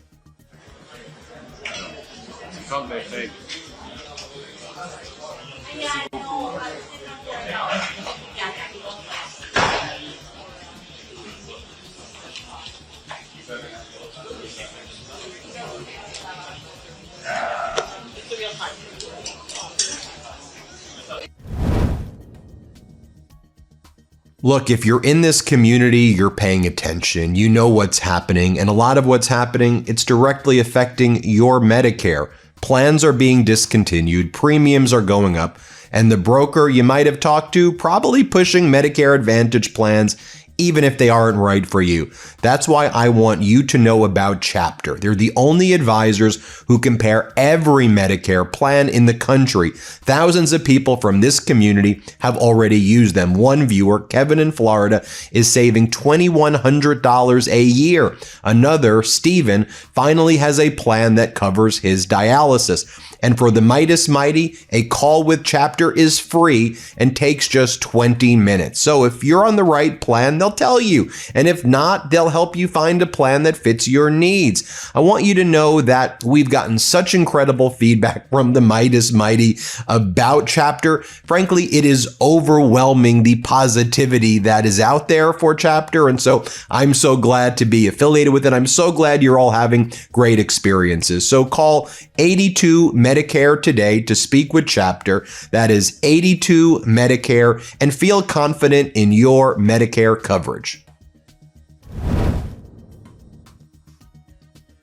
Look, if you're in this community, you're paying attention. You know what's happening, and a lot of what's happening, it's directly affecting your Medicare. Plans are being discontinued, premiums are going up, and the broker you might have talked to probably pushing Medicare Advantage plans even if they aren't right for you. That's why I want you to know about Chapter. They're the only advisors who compare every Medicare plan in the country. Thousands of people from this community have already used them. One viewer, Kevin in Florida, is saving $2,100 a year. Another, Steven, finally has a plan that covers his dialysis. And for the Midas Mighty, a call with Chapter is free and takes just 20 minutes. So if you're on the right plan, they'll tell you. And if not, they'll help you find a plan that fits your needs. I want you to know that we've gotten such incredible feedback from the Midas Mighty about Chapter. Frankly, it is overwhelming, the positivity that is out there for Chapter. And so I'm so glad to be affiliated with it. I'm so glad you're all having great experiences. So call 82 Medicare today to speak with Chapter. That is 82 Medicare, and feel confident in your Medicare coverage.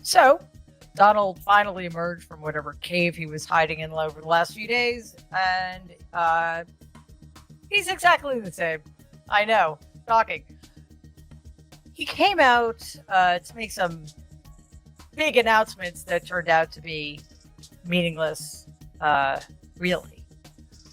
So, Donald finally emerged from whatever cave he was hiding in over the last few days, and he's exactly the same. I know, shocking. He came out to make some big announcements that turned out to be meaningless, really.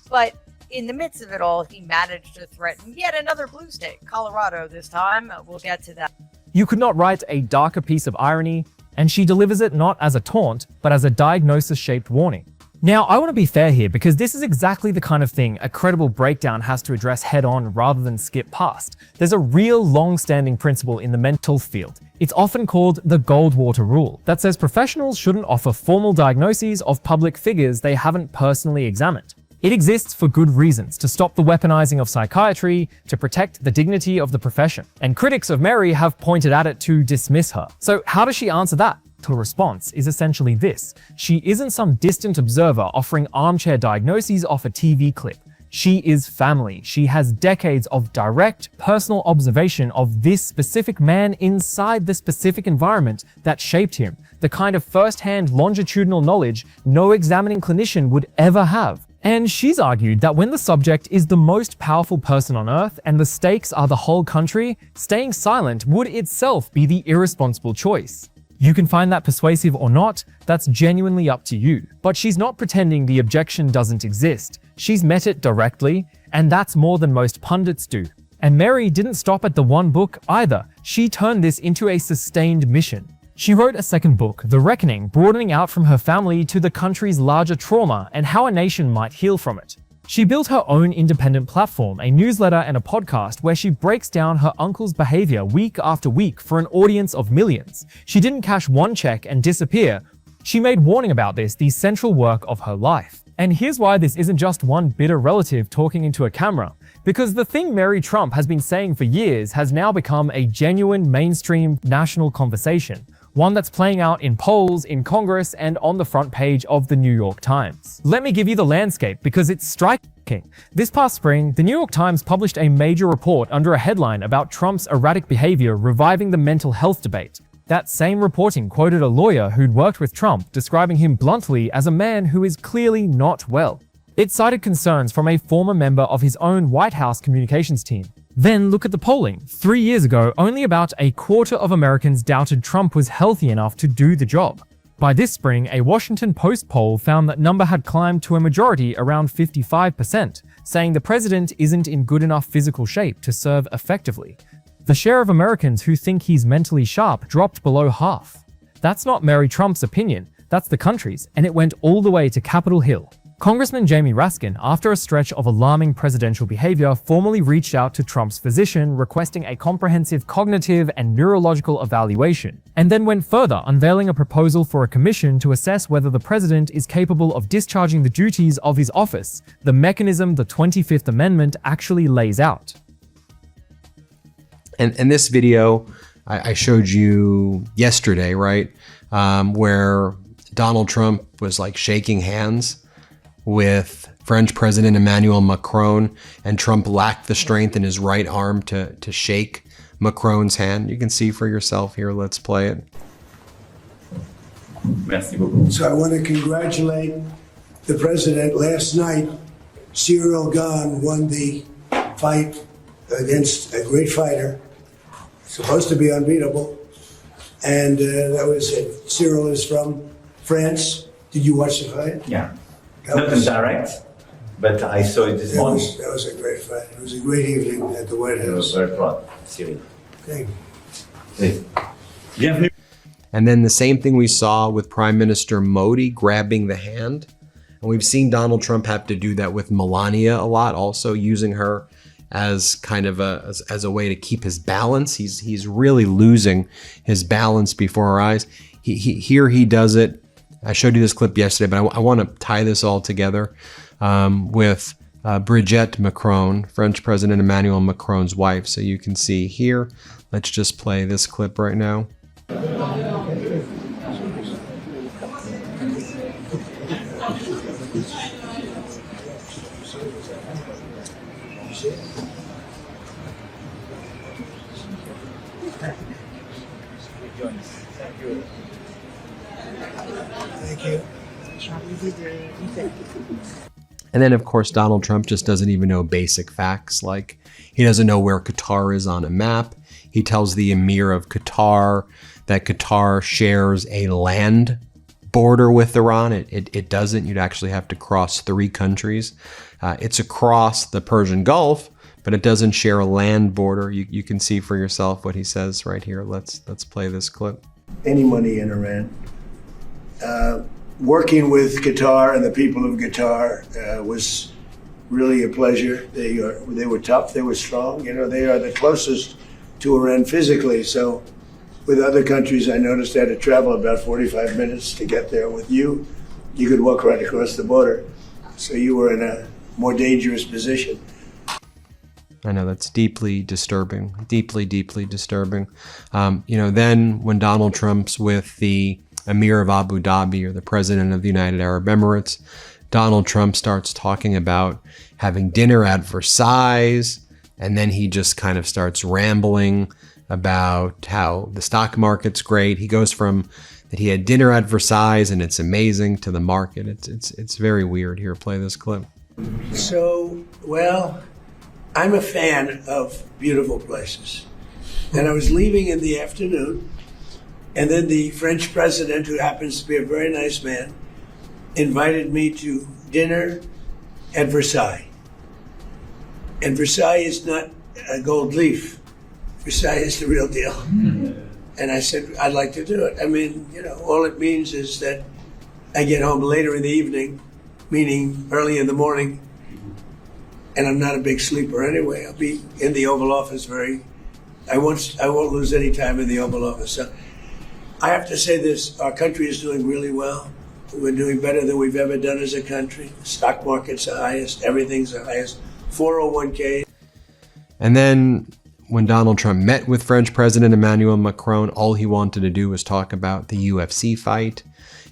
But in the midst of it all, he managed to threaten yet another blue state, Colorado this time. We'll get to that. You could not write a darker piece of irony, and she delivers it not as a taunt, but as a diagnosis-shaped warning. Now, I want to be fair here because this is exactly the kind of thing a credible breakdown has to address head-on rather than skip past. There's a real long-standing principle in the mental field. It's often called the Goldwater Rule that says professionals shouldn't offer formal diagnoses of public figures they haven't personally examined. It exists for good reasons, to stop the weaponizing of psychiatry, to protect the dignity of the profession. And critics of Mary have pointed at it to dismiss her. So how does she answer that? Her response is essentially this: she isn't some distant observer offering armchair diagnoses off a TV clip. She is family. She has decades of direct, personal observation of this specific man inside the specific environment that shaped him, the kind of first-hand longitudinal knowledge no examining clinician would ever have. And she's argued that when the subject is the most powerful person on earth and the stakes are the whole country, staying silent would itself be the irresponsible choice. You can find that persuasive or not, that's genuinely up to you. But she's not pretending the objection doesn't exist. She's met it directly, and that's more than most pundits do. And Mary didn't stop at the one book either. She turned this into a sustained mission. She wrote a second book, The Reckoning, broadening out from her family to the country's larger trauma and how a nation might heal from it. She built her own independent platform, a newsletter and a podcast where she breaks down her uncle's behavior week after week for an audience of millions. She didn't cash one check and disappear. She made warning about this the central work of her life. And here's why this isn't just one bitter relative talking into a camera. Because the thing Mary Trump has been saying for years has now become a genuine mainstream national conversation. One that's playing out in polls, in Congress, and on the front page of the New York Times. Let me give you the landscape because it's striking. This past spring, the New York Times published a major report under a headline about Trump's erratic behavior reviving the mental health debate. That same reporting quoted a lawyer who'd worked with Trump, describing him bluntly as a man who is clearly not well. It cited concerns from a former member of his own White House communications team. Then look at the polling. 3 years ago, only about a quarter of Americans doubted Trump was healthy enough to do the job. By this spring, a Washington Post poll found that number had climbed to a majority around 55%, saying the president isn't in good enough physical shape to serve effectively. The share of Americans who think he's mentally sharp dropped below half. That's not Mary Trump's opinion, that's the country's, and it went all the way to Capitol Hill. Congressman Jamie Raskin, after a stretch of alarming presidential behavior, formally reached out to Trump's physician requesting a comprehensive cognitive and neurological evaluation, and then went further, unveiling a proposal for a commission to assess whether the president is capable of discharging the duties of his office, the mechanism the 25th Amendment actually lays out. And this video I showed you yesterday, right? Where Donald Trump was like shaking hands with French President Emmanuel Macron, and Trump lacked the strength in his right arm to shake Macron's hand. You can see for yourself here. Let's play it. So I want to congratulate the president. Last night, Cyril Gane won the fight against a great fighter, supposed to be unbeatable. And that was it. Cyril is from France. Did you watch the fight? Yeah. Not in direct, but I saw it this morning. That was a great fight. It was a great evening at the White House. I was very proud, Cyril. Thank you. Bienvenue. And then the same thing we saw with Prime Minister Modi grabbing the hand. And we've seen Donald Trump have to do that with Melania a lot, also using her as kind of as a way to keep his balance. He's really losing his balance before our eyes. Here he does it. I showed you this clip yesterday, but I want to tie this all together with Brigitte Macron, French President Emmanuel Macron's wife. So you can see here. Let's just play this clip right now. Thank you. And then, of course, Donald Trump just doesn't even know basic facts. Like, he doesn't know where Qatar is on a map. He tells the Emir of Qatar that Qatar shares a land border with Iran. It doesn't. You'd actually have to cross 3 countries. It's across the Persian Gulf, but it doesn't share a land border. You can see for yourself what he says right here. Let's play this clip. Any money in Iran. Working with Qatar and the people of Qatar was really a pleasure. They were tough. They were strong. You know, they are the closest to Iran physically. So with other countries, I noticed I had to travel about 45 minutes to get there. With you, you could walk right across the border. So you were in a more dangerous position. I know that's deeply disturbing, deeply, deeply disturbing. Then when Donald Trump's with the Emir of Abu Dhabi or the president of the United Arab Emirates, Donald Trump starts talking about having dinner at Versailles, and then he just kind of starts rambling about how the stock market's great. He goes from that he had dinner at Versailles and it's amazing to the market. It's very weird. Here, play this clip. So, well, I'm a fan of beautiful places. And I was leaving in the afternoon, and then the French president, who happens to be a very nice man, invited me to dinner at Versailles. And Versailles is not a gold leaf. Versailles is the real deal. And I said, I'd like to do it. I mean, all it means is that I get home later in the evening, meaning early in the morning, and I'm not a big sleeper anyway. I'll be in the Oval Office I won't lose any time in the Oval Office. So I have to say this, our country is doing really well. We're doing better than we've ever done as a country. The stock market's the highest, everything's the highest, 401k. And then when Donald Trump met with French President Emmanuel Macron, all he wanted to do was talk about the UFC fight.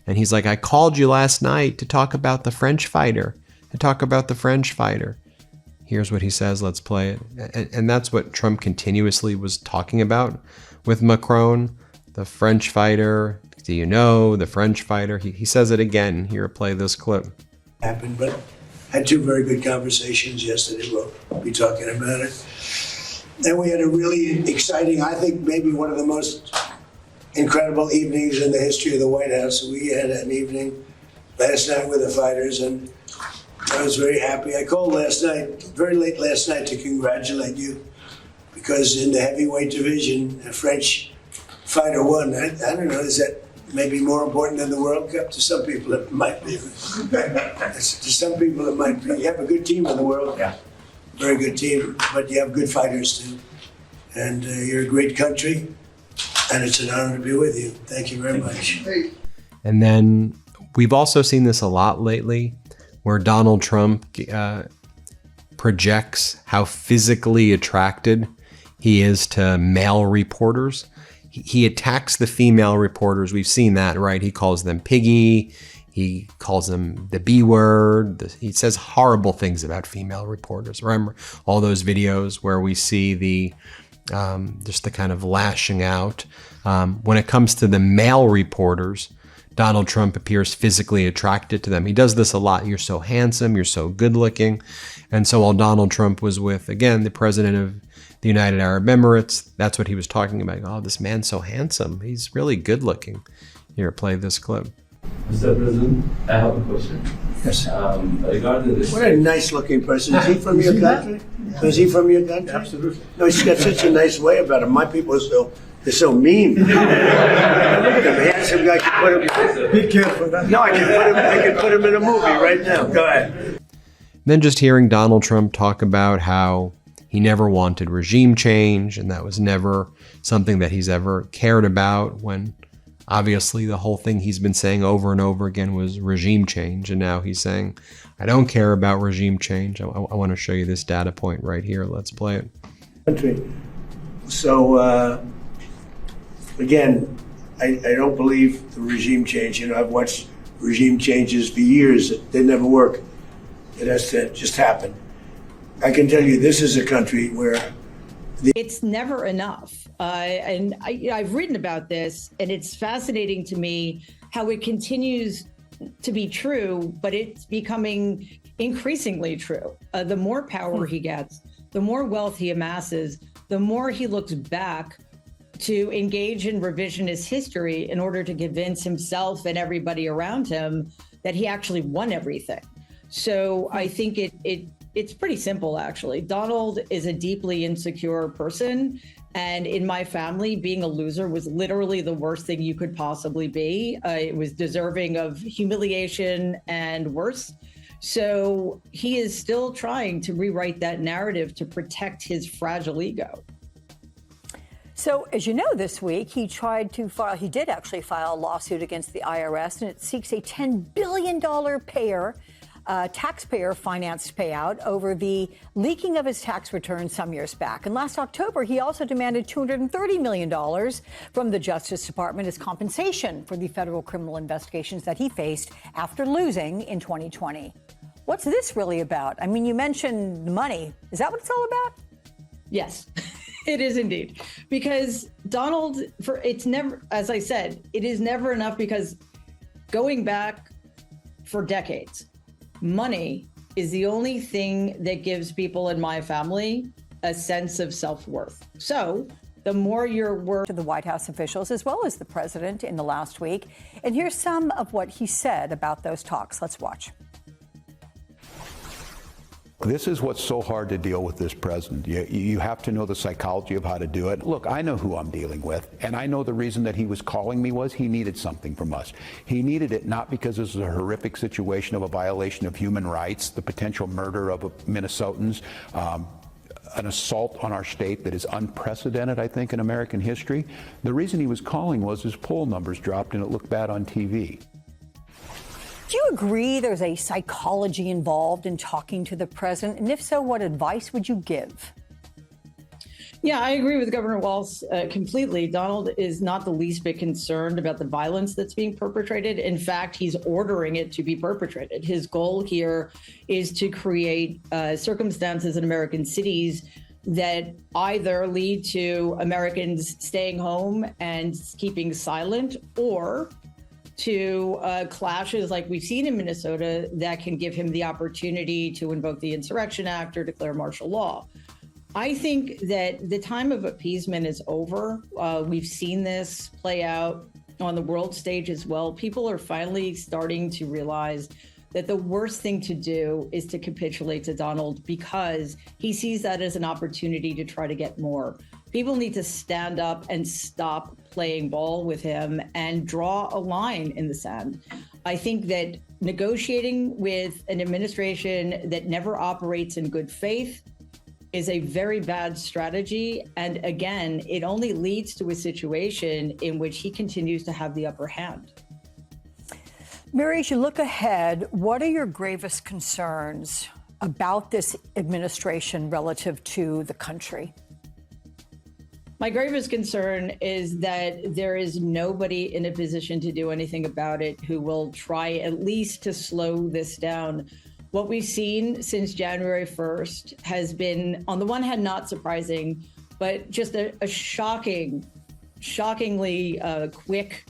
And he's like, I called you last night to talk about the French fighter, Here's what he says. Let's play it. And that's what Trump continuously was talking about with Macron, the French fighter. Do you know the French fighter? He says it again. Here, play this clip. Happened, but I had 2 very good conversations yesterday. We'll be talking about it. And we had a really exciting, I think maybe one of the most incredible evenings in the history of the White House. We had an evening last night with the fighters, and I was very happy. I called last night, very late last night, to congratulate you, because in the heavyweight division, a French fighter won. I don't know, is that maybe more important than the World Cup? To some people it might be. To some people it might be. You have a good team in the world. Yeah. Very good team, but you have good fighters too. And you're a great country, and it's an honor to be with you. Thank you very much. And then we've also seen this a lot lately, where Donald Trump projects how physically attracted he is to male reporters. He attacks the female reporters. We've seen that, right? He calls them piggy. He calls them the B word. He says horrible things about female reporters. Remember all those videos where we see the just the kind of lashing out. When it comes to the male reporters, Donald Trump appears physically attracted to them. He does this a lot. You're so handsome. You're so good looking. And so while Donald Trump was with, again, the president of the United Arab Emirates, that's what he was talking about. Oh, this man's so handsome. He's really good looking. Here, play this clip. Mr. President, I have a question. Yes. Regarding this. What a nice looking person. Is he from your country? Is he from your country? Absolutely. No, he's got such a nice way about him. My people are they're so mean. Look at him. The handsome guy can put him. Be careful. No, I can put him in a movie right now. Go ahead. Then just hearing Donald Trump talk about how he never wanted regime change, and that was never something that he's ever cared about, when obviously the whole thing he's been saying over and over again was regime change. And now he's saying, I don't care about regime change. I want to show you this data point right here. Let's play it. Country. So, again, I don't believe the regime change. I've watched regime changes for years. They never work. It has to just happen. I can tell you this is a country where it's never enough. And I've written about this, and it's fascinating to me how it continues to be true, but it's becoming increasingly true. The more power he gets, the more wealth he amasses, the more he looks back to engage in revisionist history in order to convince himself and everybody around him that he actually won everything. So I think it's pretty simple, actually. Donald is a deeply insecure person. And in my family, being a loser was literally the worst thing you could possibly be. It was deserving of humiliation and worse. So he is still trying to rewrite that narrative to protect his fragile ego. So, as you know, this week, he did actually file a lawsuit against the IRS, and it seeks a $10 billion taxpayer-financed payout over the leaking of his tax returns some years back. And last October, he also demanded $230 million from the Justice Department as compensation for the federal criminal investigations that he faced after losing in 2020. What's this really about? I mean, you mentioned money. Is that what it's all about? Yes. It is indeed, because Donald, it's never, as I said, it is never enough, because going back for decades, money is the only thing that gives people in my family a sense of self-worth. So the more your work to the White House officials as well as the president in the last week. And here's some of what he said about those talks. Let's watch. This is what's so hard to deal with this president. You have to know the psychology of how to do it. Look, I know who I'm dealing with, and I know the reason that he was calling me was he needed something from us. He needed it not because this is a horrific situation of a violation of human rights, the potential murder of Minnesotans, an assault on our state that is unprecedented, I think, in American history. The reason he was calling was his poll numbers dropped and it looked bad on TV. Do you agree there's a psychology involved in talking to the president? And if so, what advice would you give? Yeah, I agree with Governor Walz completely. Donald is not the least bit concerned about the violence that's being perpetrated. In fact, he's ordering it to be perpetrated. His goal here is to create circumstances in American cities that either lead to Americans staying home and keeping silent, or to clashes like we've seen in Minnesota that can give him the opportunity to invoke the Insurrection Act or declare martial law. I think that the time of appeasement is over. We've seen this play out on the world stage as well. People are finally starting to realize that the worst thing to do is to capitulate to Donald, because he sees that as an opportunity to try to get more. People need to stand up and stop playing ball with him and draw a line in the sand. I think that negotiating with an administration that never operates in good faith is a very bad strategy. And again, it only leads to a situation in which he continues to have the upper hand. Mary, as you look ahead, what are your gravest concerns about this administration relative to the country? My gravest concern is that there is nobody in a position to do anything about it who will try at least to slow this down. What we've seen since January 1st has been, on the one hand, not surprising, but just a shocking, shockingly quick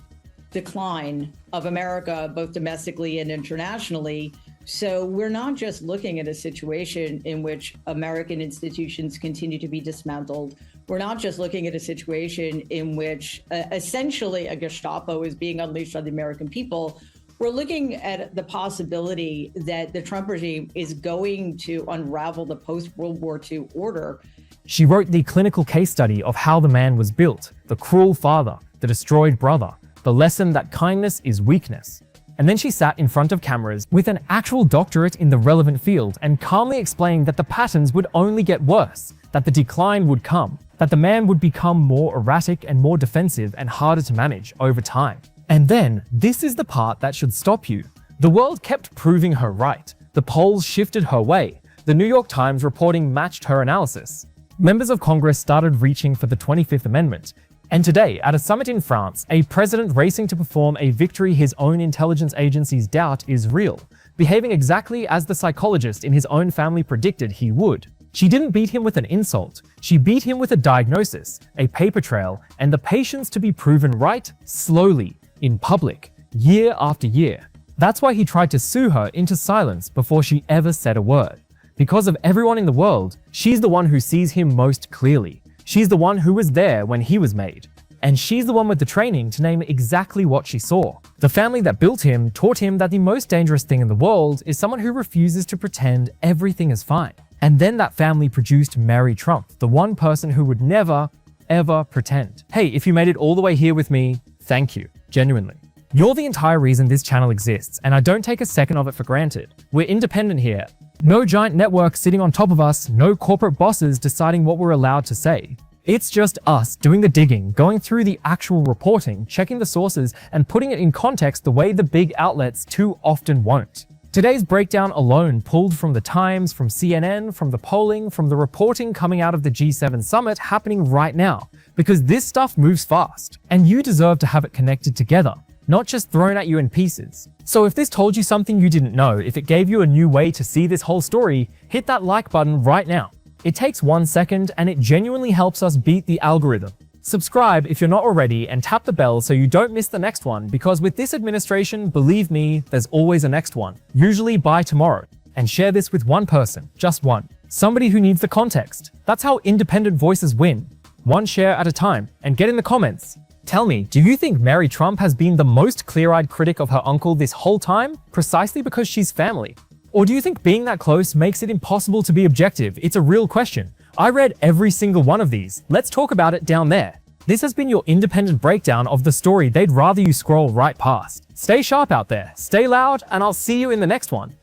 decline of America, both domestically and internationally. So we're not just looking at a situation in which American institutions continue to be dismantled. We're not just looking at a situation in which essentially a Gestapo is being unleashed on the American people. We're looking at the possibility that the Trump regime is going to unravel the post-World War II order. She wrote the clinical case study of how the man was built, the cruel father, the destroyed brother, the lesson that kindness is weakness. And then she sat in front of cameras with an actual doctorate in the relevant field and calmly explained that the patterns would only get worse, that the decline would come, that the man would become more erratic and more defensive and harder to manage over time. And then, this is the part that should stop you. The world kept proving her right. The polls shifted her way. The New York Times reporting matched her analysis. Members of Congress started reaching for the 25th Amendment. And today, at a summit in France, a president racing to perform a victory his own intelligence agencies doubt is real, behaving exactly as the psychologist in his own family predicted he would. She didn't beat him with an insult. She beat him with a diagnosis, a paper trail, and the patience to be proven right slowly, in public, year after year. That's why he tried to sue her into silence before she ever said a word. Because of everyone in the world, she's the one who sees him most clearly. She's the one who was there when he was made. And she's the one with the training to name exactly what she saw. The family that built him taught him that the most dangerous thing in the world is someone who refuses to pretend everything is fine. And then that family produced Mary Trump, the one person who would never, ever pretend. Hey, if you made it all the way here with me, thank you. Genuinely. You're the entire reason this channel exists, and I don't take a second of it for granted. We're independent here. No giant network sitting on top of us, no corporate bosses deciding what we're allowed to say. It's just us doing the digging, going through the actual reporting, checking the sources, and putting it in context the way the big outlets too often won't. Today's breakdown alone pulled from the Times, from CNN, from the polling, from the reporting coming out of the G7 summit happening right now, because this stuff moves fast, and you deserve to have it connected together, not just thrown at you in pieces. So if this told you something you didn't know, if it gave you a new way to see this whole story, hit that like button right now. It takes 1 second and it genuinely helps us beat the algorithm. Subscribe if you're not already and tap the bell so you don't miss the next one, because with this administration, believe me, there's always a next one, usually by tomorrow. and share this with one person, just one. Somebody who needs the context. That's how independent voices win. One share at a time, and get in the comments. Tell me, do you think Mary Trump has been the most clear-eyed critic of her uncle this whole time, precisely because she's family? Or do you think being that close makes it impossible to be objective? It's a real question. I read every single one of these. Let's talk about it down there. This has been your independent breakdown of the story they'd rather you scroll right past. Stay sharp out there, stay loud, and I'll see you in the next one.